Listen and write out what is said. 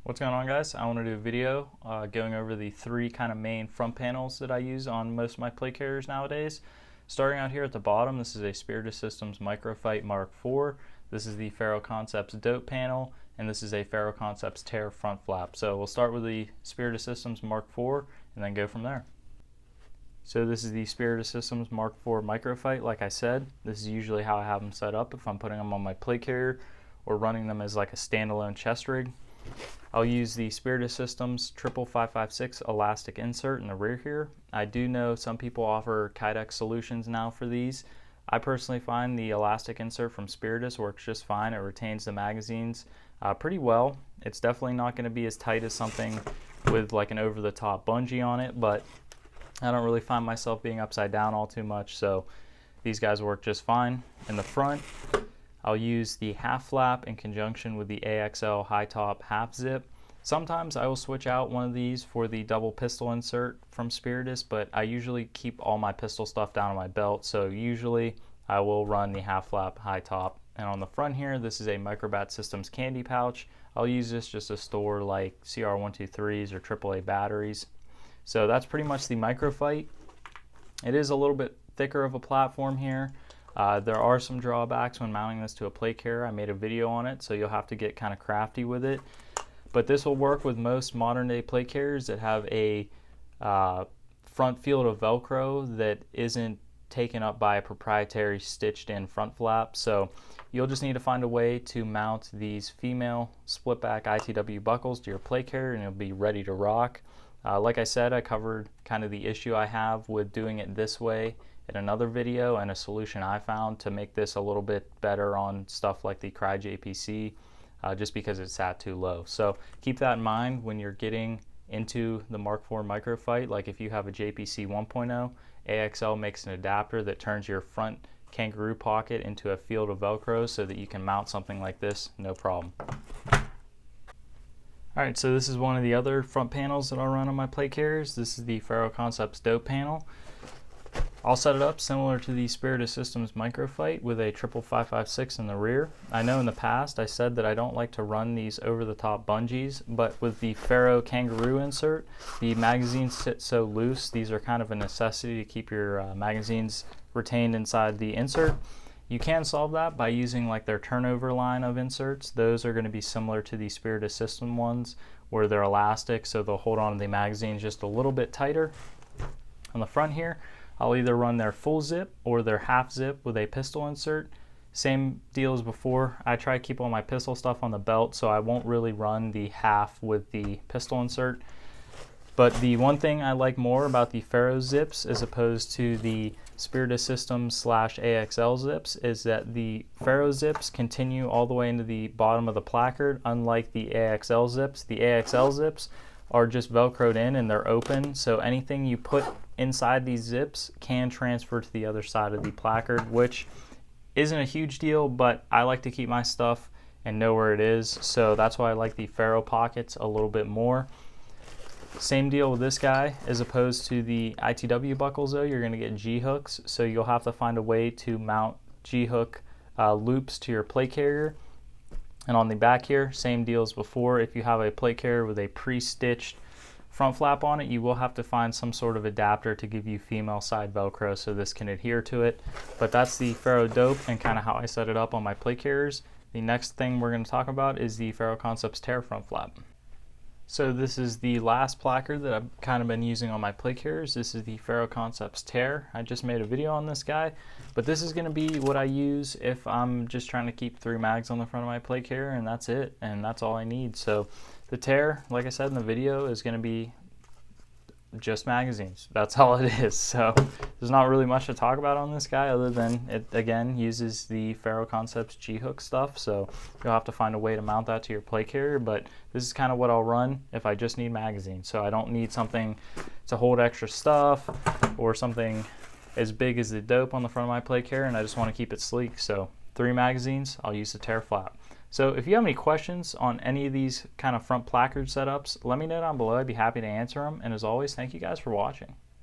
What's going on, guys? I want to do a video going over the three kind of main front panels that I use on most of my plate carriers nowadays. Starting out here at the bottom, this is a Spiritus Systems Microfight Mark IV. This is the Ferro Concepts D.O.P.E panel, and this is a Ferro Concepts Tear front flap. So we'll start with the Spiritus Systems Mark IV and then go from there. So this is the Spiritus Systems Mark IV Microfight. Like I said, this is usually how I have them set up if I'm putting them on my plate carrier or running them as like a standalone chest rig. I'll use the Spiritus Systems 55556 elastic insert in the rear here. I do know some people offer Kydex solutions now for these. I personally find the elastic insert from Spiritus works just fine. It retains the magazines pretty well. It's definitely not going to be as tight as something with like an over-the-top bungee on it, but I don't really find myself being upside down all too much, so these guys work just fine. In the front, I'll use the half flap in conjunction with the AXL high top half zip. Sometimes I will switch out one of these for the double pistol insert from Spiritus, but I usually keep all my pistol stuff down on my belt, so usually I will run the half flap high top. And on the front here, this is a Microbat Systems candy pouch. I'll use this just to store like CR123s or AAA batteries. So that's pretty much the Microfight. It is a little bit thicker of a platform here. There are some drawbacks when mounting this to a plate carrier. I made a video on it, so you'll have to get kind of crafty with it. But this will work with most modern day plate carriers that have a front field of Velcro that isn't taken up by a proprietary stitched in front flap. So you'll just need to find a way to mount these female split back ITW buckles to your plate carrier and you'll be ready to rock. Like I said, I covered kind of the issue I have with doing it this way in another video and a solution I found to make this a little bit better on stuff like the JPC, just because it sat too low. So keep that in mind when you're getting into the Mark IV Microfight. Like if you have a JPC 1.0, AXL makes an adapter that turns your front kangaroo pocket into a field of Velcro so that you can mount something like this no problem. Alright, so this is one of the other front panels that I'll run on my plate carriers. This is the Ferro Concepts D.O.P.E panel. I'll set it up similar to the Spiritus Systems Microfight with a 55556 in the rear. I know in the past I said that I don't like to run these over-the-top bungees, but with the Ferro kangaroo insert, the magazines sit so loose. These are kind of a necessity to keep your magazines retained inside the insert. You can solve that by using like their turnover line of inserts. Those are going to be similar to the Spiritus System ones where they're elastic, so they'll hold on to the magazine just a little bit tighter. On the front here, I'll either run their full zip or their half zip with a pistol insert. Same deal as before. I try to keep all my pistol stuff on the belt, so I won't really run the half with the pistol insert. But the one thing I like more about the Ferro zips as opposed to the Spiritus Systems / AXL zips is that the Ferro zips continue all the way into the bottom of the placard, unlike the AXL zips. The AXL zips are just Velcroed in and they're open, so anything you put inside these zips can transfer to the other side of the placard, which isn't a huge deal, but I like to keep my stuff and know where it is, so that's why I like the Ferro pockets a little bit more. Same deal with this guy as opposed to the ITW buckles though. You're going to get G-hooks, so you'll have to find a way to mount G-hook loops to your plate carrier. And on the back here, same deal as before. If you have a plate carrier with a pre-stitched front flap on it, you will have to find some sort of adapter to give you female side Velcro so this can adhere to it. But that's the Ferro D.O.P.E and kind of how I set it up on my plate carriers. The next thing we're going to talk about is the Ferro Concepts Tear front flap. So this is the last placard that I've kind of been using on my plate carriers. This is the Ferro Concepts Tear. I just made a video on this guy, but this is going to be what I use if I'm just trying to keep 3 mags on the front of my plate carrier, and that's it, and that's all I need. So the Tear, like I said in the video, is going to be just magazines. That's all it is. So there's not really much to talk about on this guy other than it again uses the Ferro Concepts G-hook stuff, so you'll have to find a way to mount that to your plate carrier. But this is kind of what I'll run if I just need magazines, so I don't need something to hold extra stuff or something as big as the D.O.P.E on the front of my plate carrier, and I just want to keep it sleek. So 3 magazines, I'll use the Tear flap. So if you have any questions on any of these kind of front placard setups, let me know down below. I'd be happy to answer them. And as always, thank you guys for watching.